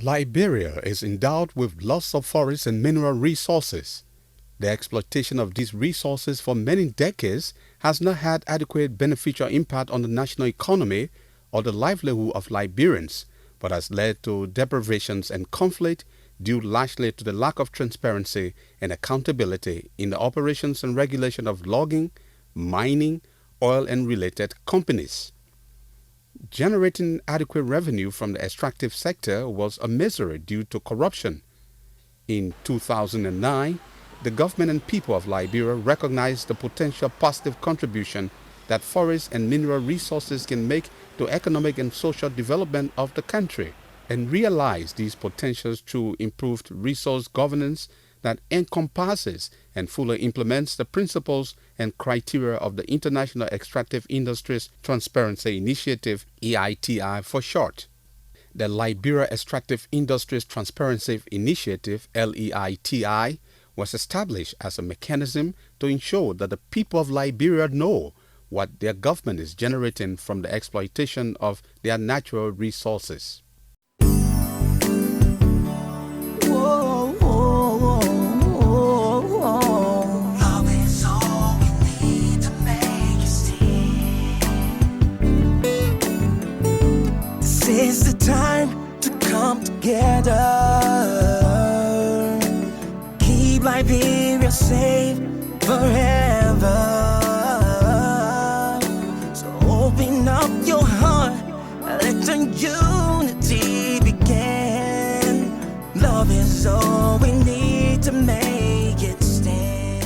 Liberia is endowed with lots of forest and mineral resources. The exploitation of these resources for many decades has not had adequate beneficial impact on the national economy or the livelihood of Liberians, but has led to deprivations and conflict due largely to the lack of transparency and accountability in the operations and regulation of logging, mining, oil and related companies. Generating adequate revenue from the extractive sector was a misery due to corruption. In 2009, the government and people of Liberia recognized the potential positive contribution that forests and mineral resources can make to economic and social development of the country, and realized these potentials through improved resource governance that encompasses and fully implements the principles and criteria of the International Extractive Industries Transparency Initiative, EITI for short. The Liberia Extractive Industries Transparency Initiative, LEITI, was established as a mechanism to ensure that the people of Liberia know what their government is generating from the exploitation of their natural resources. Whoa, whoa, whoa, whoa. Love is all we need to make it stay. This is the time to come together. Keep Liberia safe forever. So open up your heart, let the unity begin. Love is all we need to make it stand.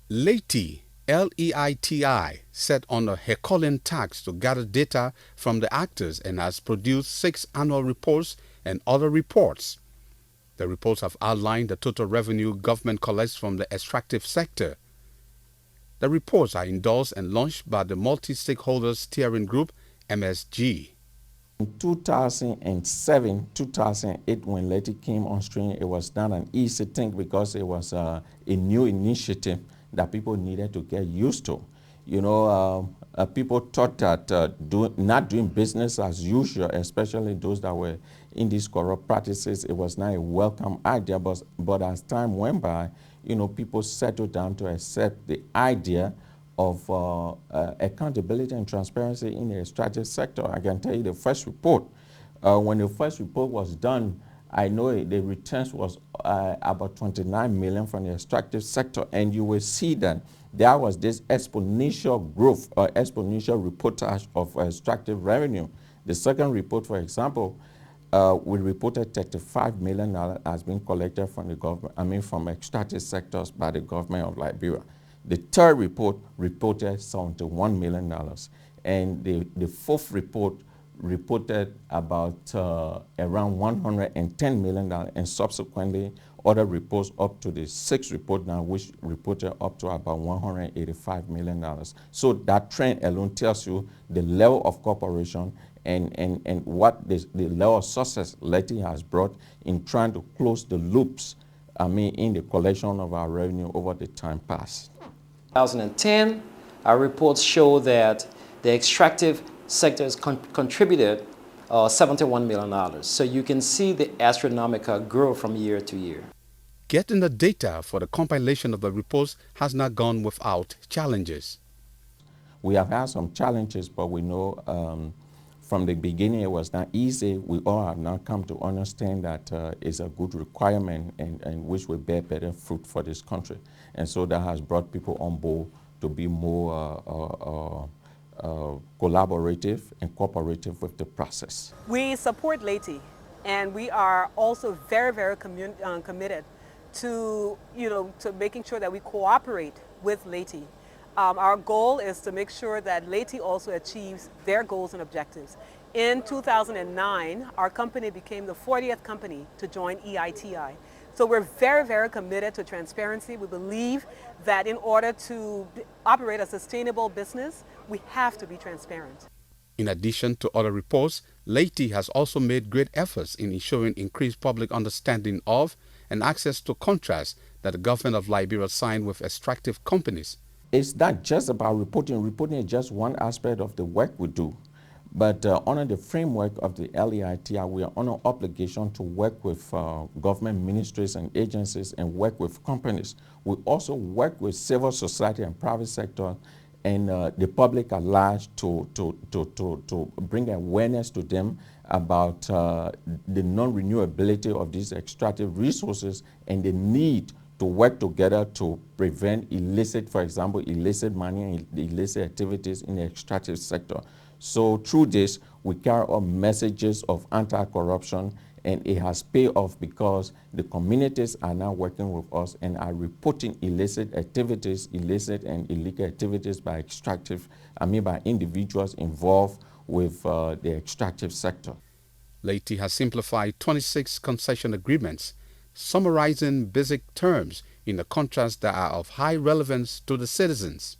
LEITI, LEITI, set on a Herculean task to gather data from the actors and has produced 6 annual reports and other reports. The reports have outlined the total revenue government collects from the extractive sector. The reports are endorsed and launched by the Multi-Stakeholders Steering Group, MSG. In 2007, 2008, when LEITI came on stream, it was not an easy thing because it was a new initiative that people needed to get used to. You know, people thought that not doing business as usual, especially those that were in these corrupt practices, it was not a welcome idea. But as time went by, you know, people settled down to accept the idea of accountability and transparency in the extractive sector. I can tell you the first report, when the first report was done, I know the returns was about 29 million from the extractive sector, and you will see that there was this exponential growth or exponential reportage of extractive revenue. The second report, for example, we reported $35 million has been collected from the government, from extractive sectors by the government of Liberia. The third report reported $71 million, and the fourth report reported about around $110 million, and subsequently other reports up to the sixth report now, which reported up to about $185 million. So that trend alone tells you the level of cooperation and what the level of success LEITI has brought in trying to close the loops, in the collection of our revenue over the time past. 2010, our reports show that the extractive sector has contributed $71 million. So you can see the astronomical growth from year to year. Getting the data for the compilation of the reports has not gone without challenges. We have had some challenges, but we know from the beginning it was not easy. We all have now come to understand that it's a good requirement and which will bear better fruit for this country. And so that has brought people on board to be more collaborative and cooperative with the process. We support LEITI, and we are also very, very committed to, to making sure that we cooperate with LEITI. Our goal is to make sure that LEITI also achieves their goals and objectives. In 2009, our company became the 40th company to join EITI. So we're very, very committed to transparency. We believe that in order to operate a sustainable business, we have to be transparent. In addition to other reports, LEITI has also made great efforts in ensuring increased public understanding of and access to contracts that the government of Liberia signed with extractive companies. It's not just about reporting. Reporting is just one aspect of the work we do. But under the framework of the LEITI, we are on an obligation to work with government ministries and agencies and work with companies. We also work with civil society and private sector and the public at large to bring awareness to them about the non-renewability of these extractive resources and the need to work together to prevent illicit, for example, illicit money and illicit activities in the extractive sector. So through this, we carry out messages of anti-corruption, and it has paid off because the communities are now working with us and are reporting illicit activities, illicit and illegal activities by by individuals involved with the extractive sector. LEITI has simplified 26 concession agreements, summarizing basic terms in the contracts that are of high relevance to the citizens.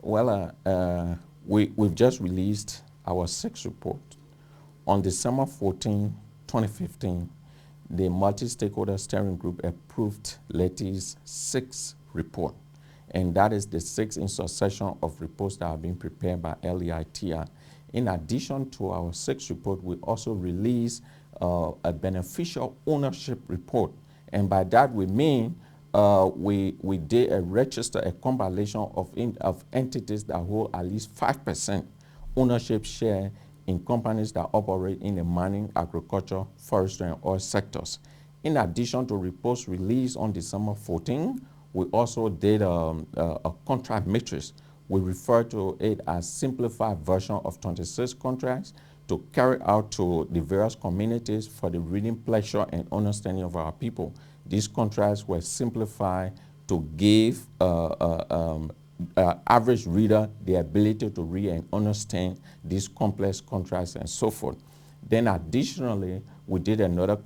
Well, we've just released our sixth report. On December 14, 2015, the multi-stakeholder steering group approved LEITI's sixth report, and that is the sixth in succession of reports that have been prepared by LEITI. In addition to our sixth report, we also released a beneficial ownership report, and by that we mean we did a compilation of entities that hold at least 5% ownership share in companies that operate in the mining, agriculture, forestry, and oil sectors. In addition to reports released on December 14, we also did a contract matrix. We refer to it as simplified version of 26 contracts to carry out to the various communities for the reading pleasure and understanding of our people. These contracts were simplified to give average reader the ability to read and understand these complex contracts and so forth. Then additionally, we did another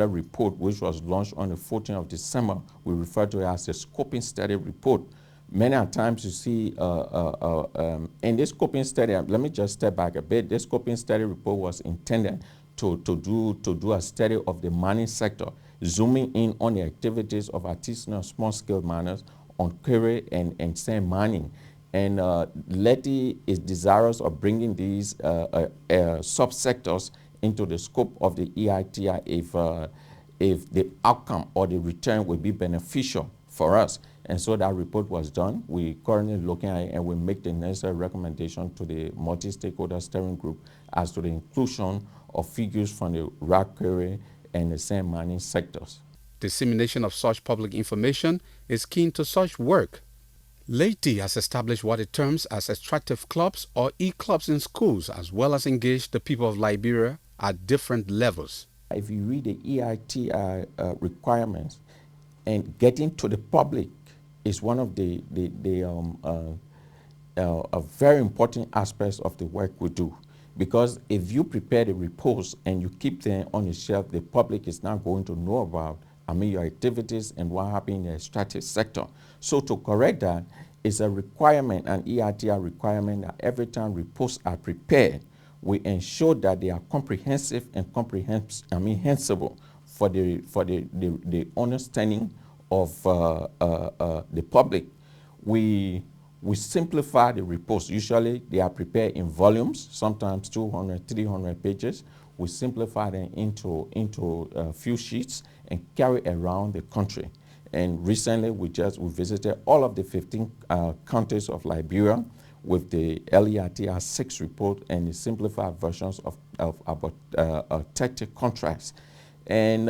report which was launched on the 14th of December. We refer to it as the scoping study report. Many times you see in this scoping study, let me just step back a bit. This scoping study report was intended to do a study of the mining sector, zooming in on the activities of artisanal small-scale miners on quarry and sand mining. And LEITI is desirous of bringing these subsectors into the scope of the EITI if the outcome or the return will be beneficial for us. And so that report was done. We're currently looking at it and we make the necessary recommendation to the multi-stakeholder steering group as to the inclusion of figures from the rock quarry and the sand mining sectors. Dissemination of such public information is key to such work. LEITI has established what it terms as extractive clubs or e-clubs in schools, as well as engaged the people of Liberia at different levels. If you read the EITI requirements, and getting to the public is one of the very important aspects of the work we do. Because if you prepare the reports and you keep them on the shelf, the public is not going to know about your activities and what happened in the extractive sector. So to correct that, it's a requirement, an EITI requirement, that every time reports are prepared, we ensure that they are comprehensive and comprehensible for the understanding of the public. We simplify the reports. Usually they are prepared in volumes, sometimes 200, 300 pages. We simplify them into a few sheets and carry around the country. And recently we visited all of the 15 counties of Liberia with the LEITI 6 report and the simplified versions of about 30 contracts. And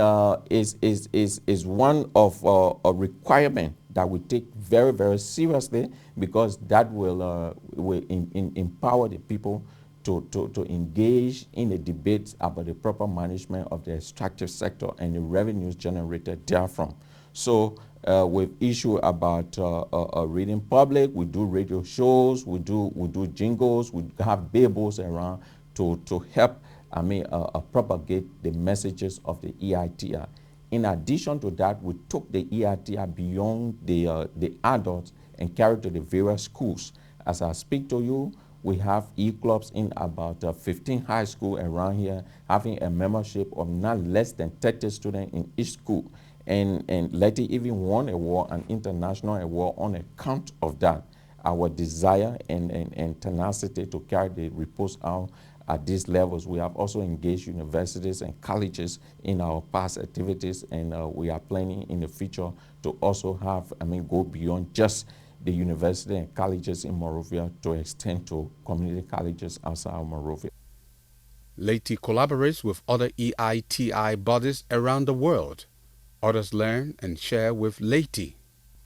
is one of a requirement that we take very, very seriously, because that will empower the people to engage in the debates about the proper management of the extractive sector and the revenues generated therefrom. So we've issued about a reading public, we do radio shows, we do jingles, we have billboards around to help propagate the messages of the EITI. In addition to that, we took the EITI beyond the adults and carried to the various schools. As I speak to you, we have e-clubs in about 15 high schools around here, having a membership of not less than 30 students in each school. And LEITI even won an international award on account of that. our desire and tenacity to carry the reports out at these levels. We have also engaged universities and colleges in our past activities, and we are planning in the future to also have, go beyond just the university and colleges in Monrovia to extend to community colleges outside of Monrovia. LEITI collaborates with other EITI bodies around the world. Others learn and share with LEITI.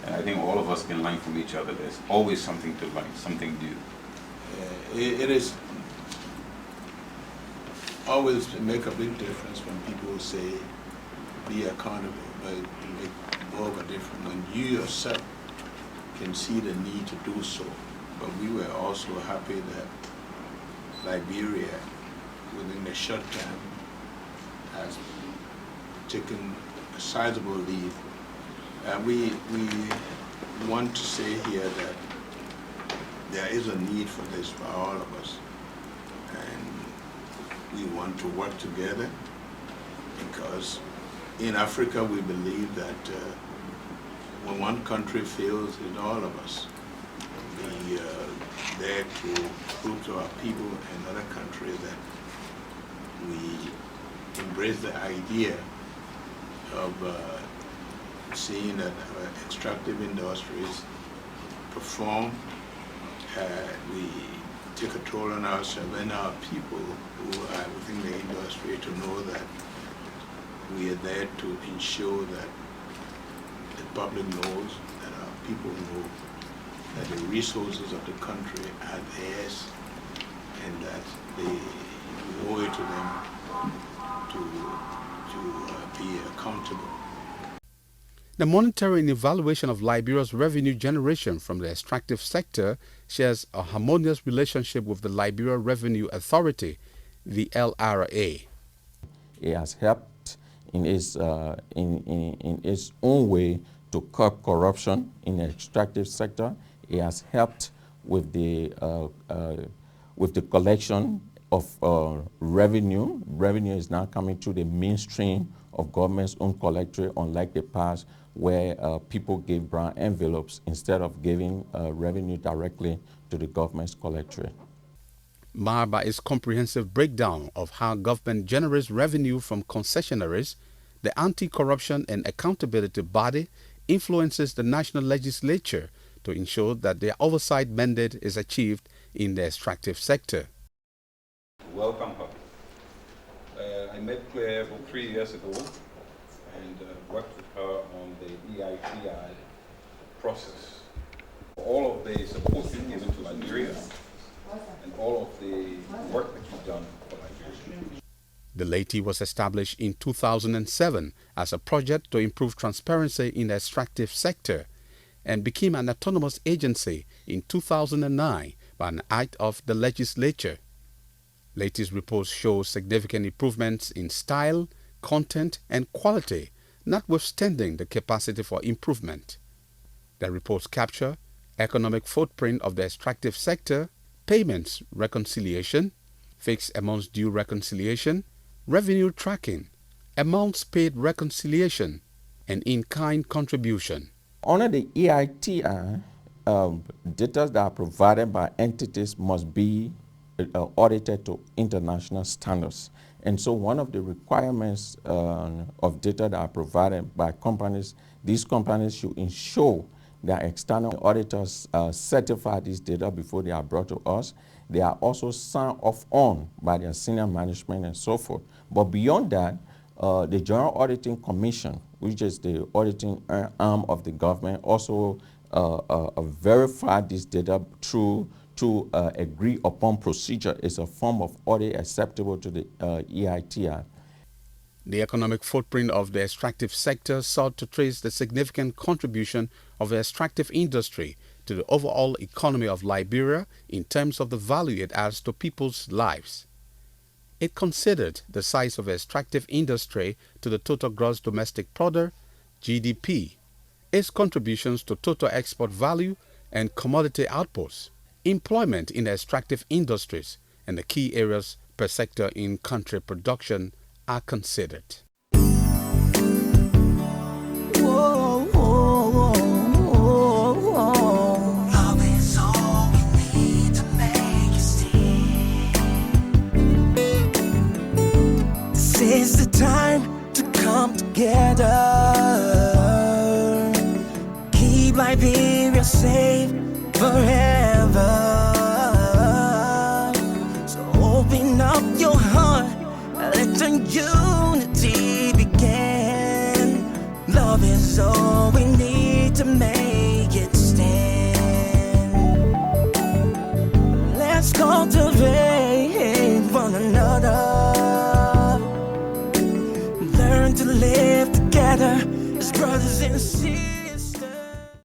And I think all of us can learn from each other. There's always something to learn, something new. It is always make a big difference when people say be accountable, but it make more of a difference when you yourself can see the need to do so. But we were also happy that Liberia, within a short time, has taken a sizable lead. We want to say here that there is a need for this for all of us, and we want to work together, because in Africa we believe that when one country fails, it's all of us. We there to prove to our people and other countries that we embrace the idea of seeing that our extractive industries perform. We take a toll on ourselves and our people who are within the industry to know that we are there to ensure that the public knows, that our people know that the resources of the country are theirs, and that they owe it to them to be accountable. The monitoring and evaluation of Liberia's revenue generation from the extractive sector shares a harmonious relationship with the Liberia Revenue Authority, the LRA. It has helped in its own way to curb corruption in the extractive sector. It has helped with the collection of revenue. Revenue is now coming to the mainstream of government's own collectorate, unlike the past where people gave brown envelopes instead of giving revenue directly to the government's collectorate. Marred by its comprehensive breakdown of how government generates revenue from concessionaries, the Anti-Corruption and Accountability Body influences the national legislature to ensure that their oversight mandate is achieved in the extractive sector. Welcome her. I met Claire about 3 years ago and worked with her on the EITI process. All of the support you've given to Liberia and all of the work that you've done for Liberia. The LEITI was established in 2007 as a project to improve transparency in the extractive sector and became an autonomous agency in 2009 by an act of the legislature. LEITI's reports show significant improvements in style, content, and quality, notwithstanding the capacity for improvement. The reports capture economic footprint of the extractive sector, payments reconciliation, fixed amounts due reconciliation, revenue tracking, amounts paid reconciliation, and in-kind contribution. Under the EITI, data that are provided by entities must be audited to international standards. And so one of the requirements of data that are provided by companies, these companies should ensure that external auditors certify these data before they are brought to us. They are also signed off on by their senior management and so forth. But beyond that, the General Auditing Commission, which is the auditing arm of the government, also verify this data through agreed upon procedure. Is a form of audit acceptable to the EITI. The economic footprint of the extractive sector sought to trace the significant contribution of the extractive industry to the overall economy of Liberia in terms of the value it adds to people's lives. It considered the size of the extractive industry to the total gross domestic product, GDP, its contributions to total export value and commodity outputs, employment in the extractive industries, and the key areas per sector in country production are considered. Love is all This is the time to come together. Keep Liberia safe forever. So open up your heart, let the unity begin. Love is all we need to make it stand. Let's cultivate one another. Learn to live together as brothers and sisters.